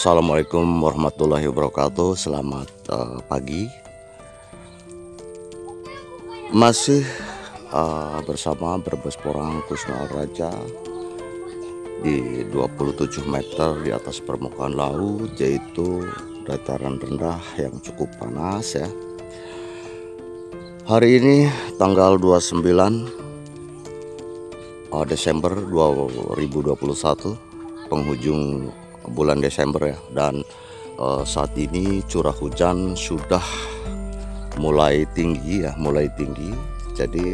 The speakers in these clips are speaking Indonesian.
Assalamualaikum warahmatullahi wabarakatuh. Selamat pagi. Masih bersama Brebes Porang Kusno Raja di 27 meter di atas permukaan laut, yaitu dataran rendah yang cukup panas ya. Hari ini tanggal 29 Desember 2021, penghujung bulan Desember ya, dan saat ini curah hujan sudah mulai tinggi ya, jadi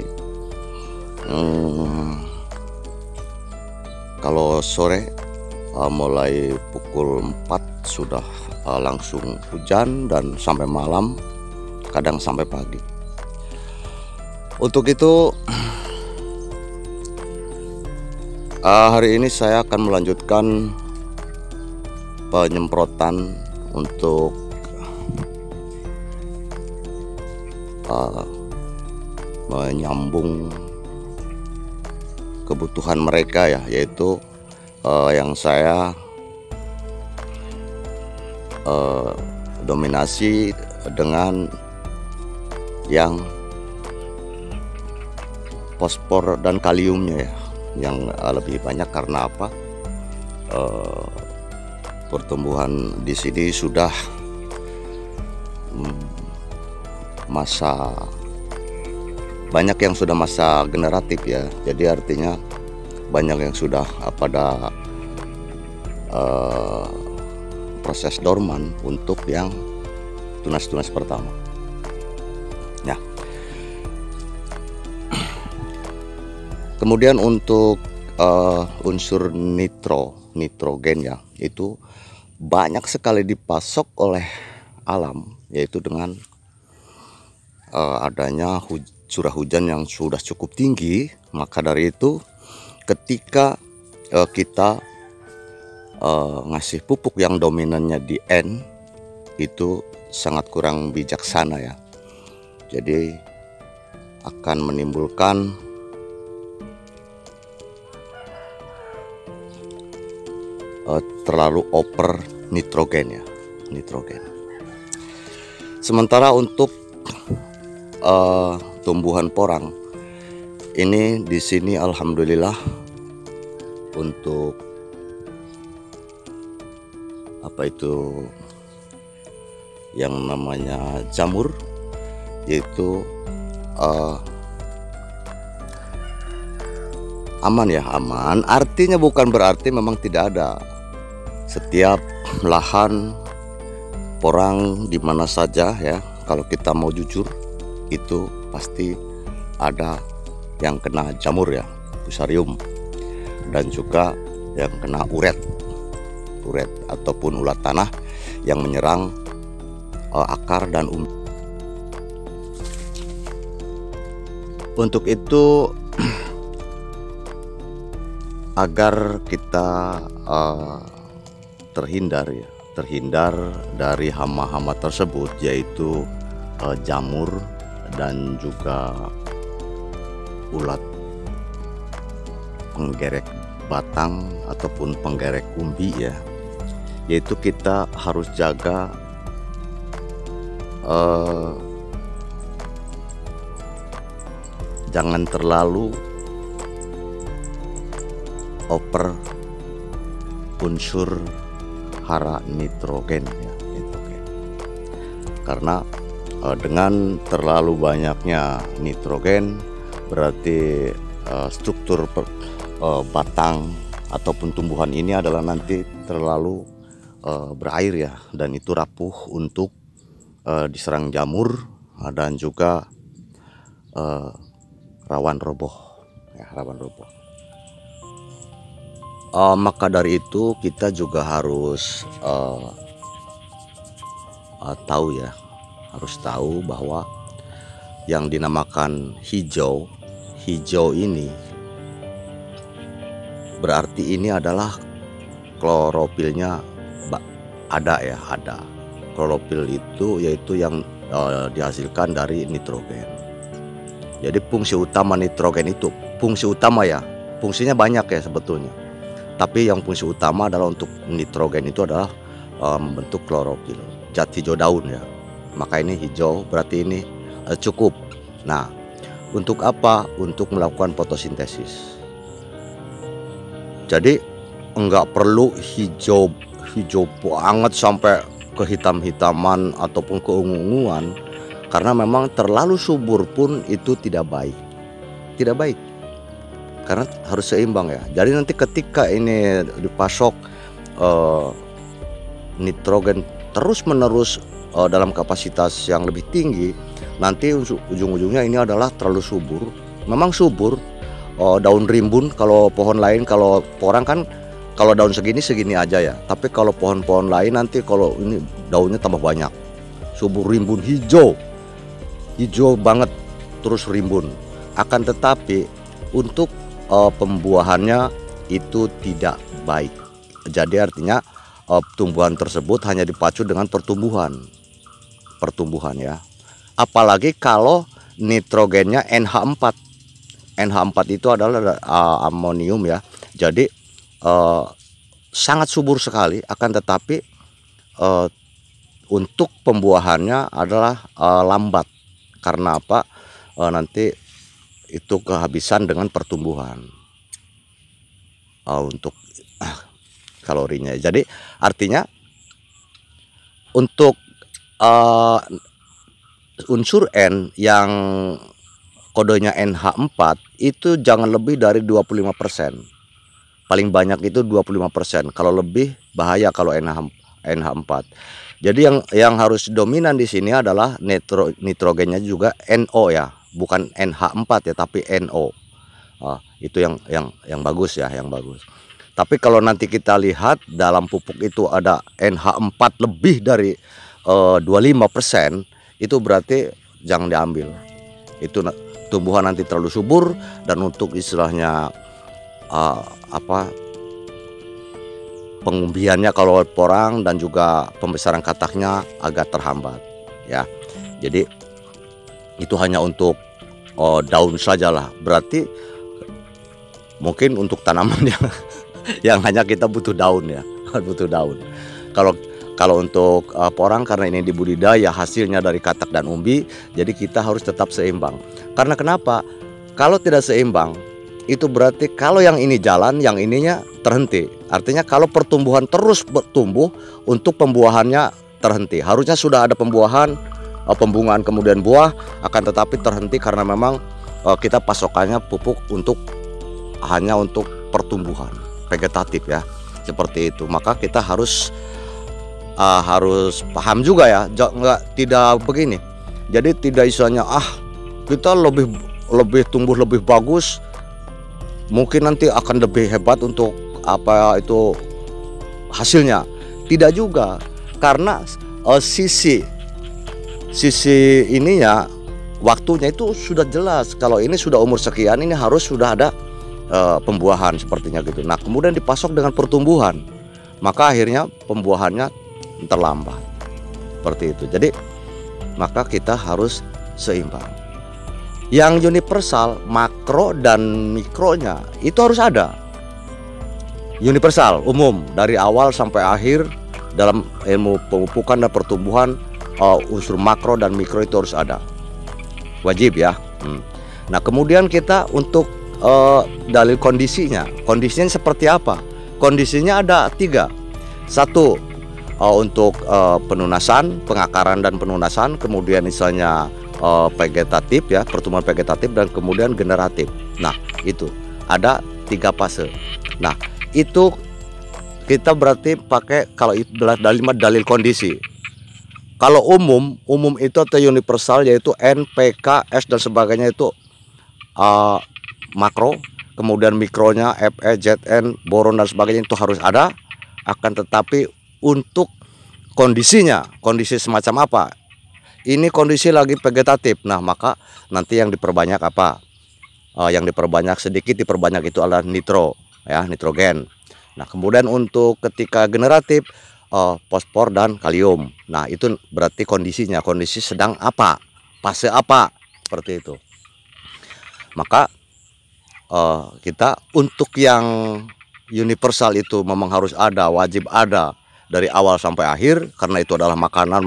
kalau sore mulai pukul 4 sudah langsung hujan, dan sampai malam, kadang sampai pagi. Untuk itu hari ini saya akan melanjutkan penyemprotan untuk menyambung kebutuhan mereka ya, yaitu yang saya dominasi dengan yang fosfor dan kaliumnya ya, yang lebih banyak. Karena apa? Pertumbuhan di sini sudah banyak yang sudah masa generatif ya, jadi artinya banyak yang sudah pada proses dorman untuk yang tunas-tunas pertama ya. Kemudian untuk unsur nitrogen ya, itu banyak sekali dipasok oleh alam, yaitu dengan adanya curah hujan yang sudah cukup tinggi. Maka dari itu ketika kita ngasih pupuk yang dominannya di N, itu sangat kurang bijaksana ya, jadi akan menimbulkan terlalu over nitrogen. Sementara untuk tumbuhan porang ini di sini alhamdulillah, untuk apa itu yang namanya jamur, yaitu aman ya, aman. Artinya bukan berarti memang tidak ada. Setiap lahan porang di mana saja ya, kalau kita mau jujur, itu pasti ada yang kena jamur ya, fusarium, dan juga yang kena uret ataupun ulat tanah yang menyerang akar dan umbi. Untuk itu agar kita terhindar dari hama-hama tersebut, yaitu jamur dan juga ulat penggerek batang ataupun penggerek umbi ya, yaitu kita harus jaga jangan terlalu over unsur hara nitrogen ya, karena dengan terlalu banyaknya nitrogen berarti struktur batang ataupun tumbuhan ini adalah nanti terlalu berair ya, dan itu rapuh untuk diserang jamur, dan juga rawan roboh. Maka dari itu kita juga harus tahu bahwa yang dinamakan hijau ini berarti ini adalah klorofilnya ada. Klorofil itu yaitu yang dihasilkan dari nitrogen. Jadi fungsi utama nitrogen itu, fungsinya banyak ya sebetulnya. Tapi yang fungsi utama adalah untuk nitrogen itu adalah membentuk klorofil, zat hijau daun ya. Maka ini hijau berarti ini cukup. Nah, untuk apa? Untuk melakukan fotosintesis. Jadi enggak perlu hijau banget sampai kehitam-hitaman ataupun keungu-unguan, karena memang terlalu subur pun itu tidak baik. Tidak baik. Karena harus seimbang ya. Jadi nanti ketika ini dipasok nitrogen terus-menerus dalam kapasitas yang lebih tinggi, nanti ujung-ujungnya ini adalah terlalu subur. Memang subur, daun rimbun kalau pohon lain, kalau porang kan kalau daun segini aja ya. Tapi kalau pohon-pohon lain nanti kalau ini daunnya tambah banyak, subur, rimbun, hijau banget, terus rimbun. Akan tetapi untuk pembuahannya itu tidak baik. Jadi artinya tumbuhan tersebut hanya dipacu dengan pertumbuhan ya. Apalagi kalau nitrogennya NH4. NH4 itu adalah amonium ya. Jadi sangat subur sekali, akan tetapi untuk pembuahannya adalah lambat. Karena apa? Nanti itu kehabisan dengan pertumbuhan untuk kalorinya. Jadi artinya untuk unsur N yang kodenya NH4 itu jangan lebih dari 25%. Paling banyak itu 25%. Kalau lebih bahaya kalau NH4. Jadi yang harus dominan di sini adalah nitrogennya juga NO ya, bukan NH4 ya, tapi NO. Itu yang bagus ya, yang bagus. Tapi kalau nanti kita lihat dalam pupuk itu ada NH4 lebih dari 25%, itu berarti jangan diambil. Itu tumbuhan nanti terlalu subur, dan untuk istilahnya pengumbiannya kalau porang dan juga pembesaran kataknya agak terhambat ya. Jadi itu hanya untuk daun sajalah. Berarti mungkin untuk tanaman yang hanya kita butuh daun ya, butuh daun. Kalau untuk porang, karena ini dibudidaya hasilnya dari katak dan umbi, jadi kita harus tetap seimbang. Karena kenapa? Kalau tidak seimbang, itu berarti kalau yang ini jalan, yang ininya terhenti. Artinya kalau pertumbuhan terus bertumbuh, untuk pembuahannya terhenti. Harusnya sudah ada pembuahan, pembungaan kemudian buah, akan tetapi terhenti karena memang kita pasokannya pupuk hanya untuk pertumbuhan vegetatif ya, seperti itu. Maka kita harus paham juga ya, tidak begini. Jadi tidak istilahnya kita lebih tumbuh lebih bagus, mungkin nanti akan lebih hebat untuk itu hasilnya. Tidak juga, karena sisi ininya, waktunya itu sudah jelas. Kalau ini sudah umur sekian, ini harus sudah ada pembuahan sepertinya gitu. Nah kemudian dipasok dengan pertumbuhan, maka akhirnya pembuahannya terlambat seperti itu. Jadi maka kita harus seimbang. Yang universal, makro dan mikronya itu harus ada. Universal, umum, dari awal sampai akhir dalam ilmu pemupukan dan pertumbuhan, unsur makro dan mikro itu harus ada, wajib ya. Nah kemudian kita untuk dalil kondisinya seperti apa? Kondisinya ada 3. 1 untuk penunasan, pengakaran dan penunasan, kemudian misalnya vegetatif ya, pertumbuhan vegetatif, dan kemudian generatif. Nah itu ada 3 fase. Nah itu kita berarti pakai, kalau dalil kondisi. Kalau umum itu atau universal, yaitu N, PK, S dan sebagainya, itu makro. Kemudian mikronya Fe, Zn, boron dan sebagainya itu harus ada. Akan tetapi untuk kondisinya, kondisi semacam apa? Ini kondisi lagi vegetatif. Nah maka nanti yang diperbanyak apa? Yang diperbanyak sedikit, diperbanyak itu adalah nitrogen. Nah kemudian untuk ketika generatif, fosfor dan kalium. Nah itu berarti kondisinya, kondisi sedang apa, fase apa, seperti itu. Maka kita untuk yang universal itu memang harus ada, wajib ada. dari awal sampai akhir, karena itu adalah makanan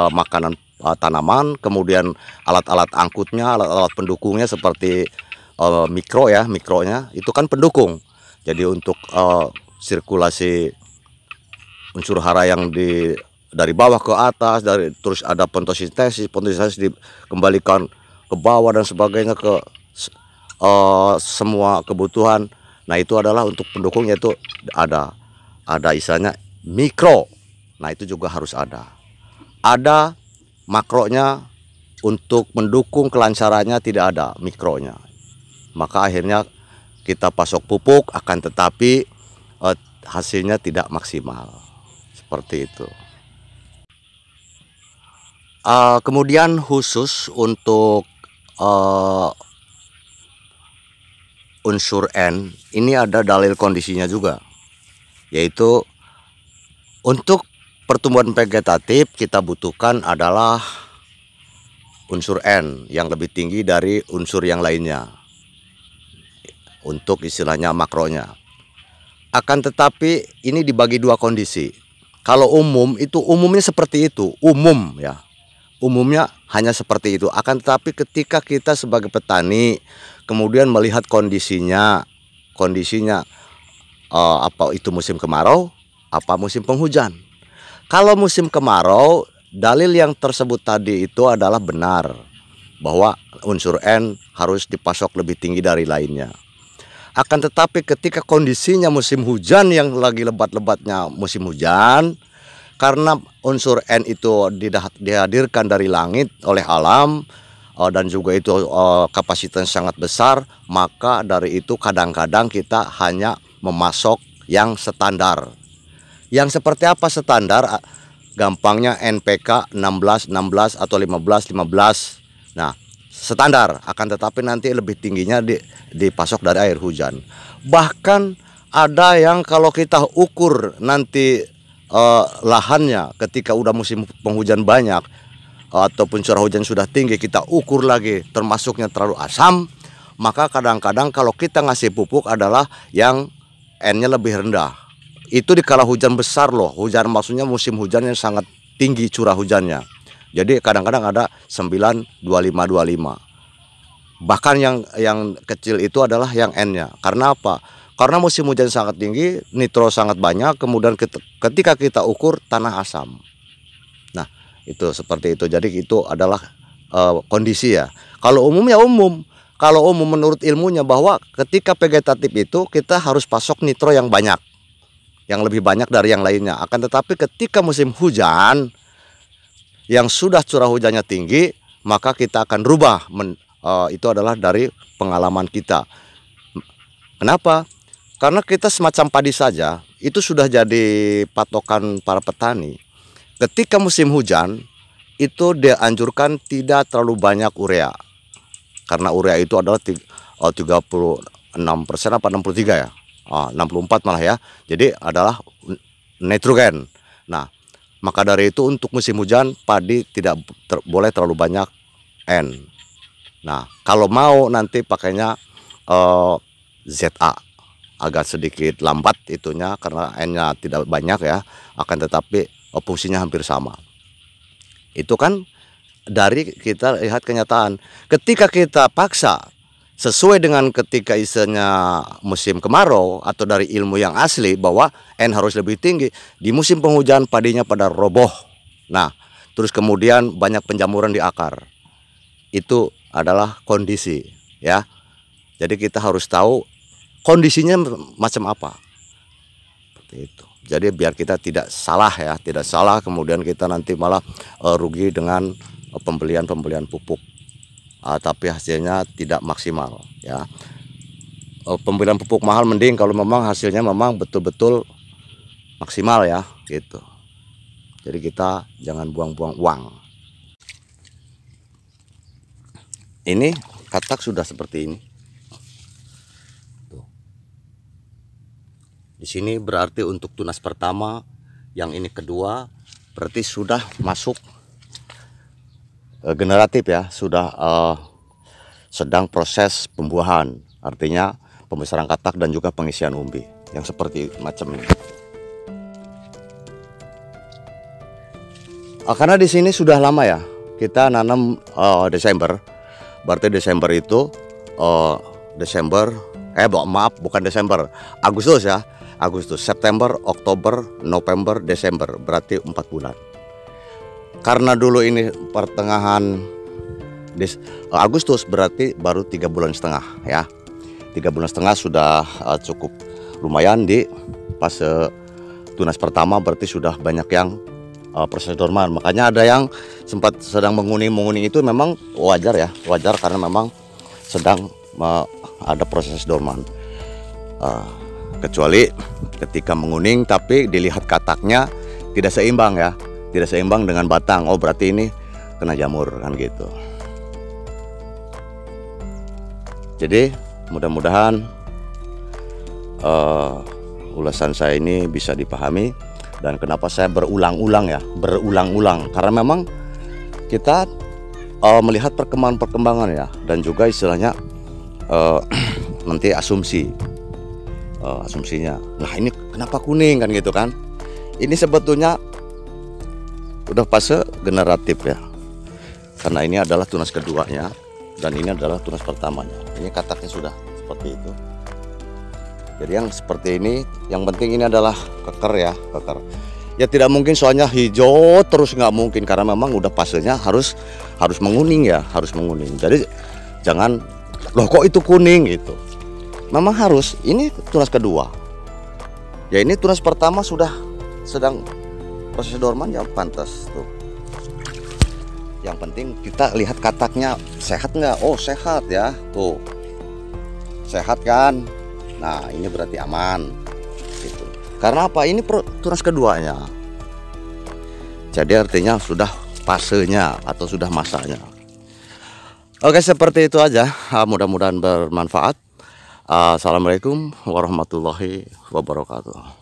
makanan tanaman. Kemudian alat-alat angkutnya, alat-alat pendukungnya seperti mikronya itu kan pendukung. Jadi untuk sirkulasi unsur hara yang dari bawah ke atas, terus ada fotosintesis dikembalikan ke bawah dan sebagainya ke semua kebutuhan. Nah, itu adalah untuk pendukungnya, itu ada istilahnya mikro. Nah, itu juga harus ada makronya. Untuk mendukung kelancarannya tidak ada mikronya, maka akhirnya kita pasok pupuk, akan tetapi hasilnya tidak maksimal, seperti itu. Kemudian khusus untuk unsur N, ini ada dalil kondisinya juga, yaitu untuk pertumbuhan vegetatif kita butuhkan adalah unsur N yang lebih tinggi dari unsur yang lainnya, untuk istilahnya makronya. Akan tetapi ini dibagi dua kondisi. Kalau umum itu umumnya seperti itu, umum ya, umumnya hanya seperti itu. Akan tetapi ketika kita sebagai petani kemudian melihat kondisinya apa itu musim kemarau, apa musim penghujan. Kalau musim kemarau, dalil yang tersebut tadi itu adalah benar, bahwa unsur N harus dipasok lebih tinggi dari lainnya. Akan tetapi ketika kondisinya musim hujan, yang lagi lebat-lebatnya musim hujan, karena unsur N itu dihadirkan dari langit oleh alam, dan juga itu kapasitasnya sangat besar, maka dari itu kadang-kadang kita hanya memasok yang standar. Yang seperti apa standar? Gampangnya NPK 16 atau 15. Nah, standar. Akan tetapi nanti lebih tingginya dipasok dari air hujan. Bahkan ada yang kalau kita ukur nanti lahannya ketika udah musim penghujan banyak ataupun curah hujan sudah tinggi, kita ukur lagi termasuknya terlalu asam, maka kadang-kadang kalau kita ngasih pupuk adalah yang N-nya lebih rendah. Itu dikala hujan besar loh, hujan maksudnya musim hujan yang sangat tinggi curah hujannya. Jadi kadang-kadang ada 9, 25. Bahkan yang kecil itu adalah yang N-nya. Karena apa? Karena musim hujan sangat tinggi, nitro sangat banyak, kemudian ketika kita ukur tanah asam. Nah, itu seperti itu. Jadi itu adalah kondisi ya. Kalau umum ya umum. Kalau umum menurut ilmunya bahwa ketika vegetatif itu kita harus pasok nitro yang banyak, yang lebih banyak dari yang lainnya. Akan tetapi ketika musim hujan yang sudah curah hujannya tinggi, maka kita akan rubah. Itu adalah dari pengalaman kita. Kenapa? Karena kita semacam padi saja, itu sudah jadi patokan para petani. Ketika musim hujan, itu dianjurkan tidak terlalu banyak urea. Karena urea itu adalah 36% apa 63 ya? 64 malah ya. Jadi adalah nitrogen. Nah, maka dari itu untuk musim hujan padi tidak boleh terlalu banyak N. Nah, kalau mau nanti pakainya ZA, agak sedikit lambat itunya karena N-nya tidak banyak ya, akan tetapi fungsinya hampir sama. Itu kan dari kita lihat kenyataan. Ketika kita paksa sesuai dengan ketika istilahnya musim kemarau atau dari ilmu yang asli bahwa N harus lebih tinggi, di musim penghujan padinya pada roboh. Nah, terus kemudian banyak penjamuran di akar. Itu adalah kondisi ya. Jadi kita harus tahu kondisinya macam apa. Seperti itu. Jadi biar kita tidak salah ya, tidak salah kemudian kita nanti malah rugi dengan pembelian pupuk. Tapi hasilnya tidak maksimal ya. Pembelian pupuk mahal mending kalau memang hasilnya memang betul-betul maksimal ya gitu. Jadi kita jangan buang-buang uang. Ini katak sudah seperti ini. Tuh. Di sini berarti untuk tunas pertama, yang ini kedua, berarti sudah masuk generatif ya, sudah sedang proses pembuahan, artinya pembesaran katak dan juga pengisian umbi yang seperti macam ini. Karena di sini sudah lama ya, kita nanam Desember, berarti Desember itu bukan Desember, Agustus ya, Agustus, September, Oktober, November, Desember, berarti 4 bulan. Karena dulu ini pertengahan Agustus, berarti baru 3,5 bulan ya, 3,5 bulan sudah cukup lumayan di fase tunas pertama, berarti sudah banyak yang proses dorman. Makanya ada yang sempat sedang menguning itu memang wajar ya, wajar karena memang sedang ada proses dorman. Kecuali ketika menguning tapi dilihat kataknya tidak seimbang ya, tidak seimbang dengan batang, oh berarti ini kena jamur kan gitu. Jadi mudah-mudahan ulasan saya ini bisa dipahami. Dan kenapa saya berulang-ulang ya, karena memang kita melihat perkembangan ya, dan juga istilahnya nanti asumsinya. Nah ini kenapa kuning kan gitu kan? Ini sebetulnya udah fase generatif ya, karena ini adalah tunas keduanya dan ini adalah tunas pertamanya. Ini kataknya sudah seperti itu. Jadi yang seperti ini, yang penting ini adalah keker ya, keker. Ya tidak mungkin soalnya hijau terus, nggak mungkin, karena memang udah fasenya harus menguning ya, harus menguning. Jadi jangan, loh kok itu kuning gitu. Memang harus, ini tunas kedua. Ya ini tunas pertama sudah sedang proses dorman ya, pantas tuh. Yang penting kita lihat kataknya sehat nggak? Oh sehat ya, tuh sehat kan. Nah ini berarti aman gitu. Karena apa? Ini tunas keduanya. Jadi artinya sudah fasenya atau sudah masanya. Oke, seperti itu aja. Mudah-mudahan bermanfaat. Assalamualaikum warahmatullahi wabarakatuh.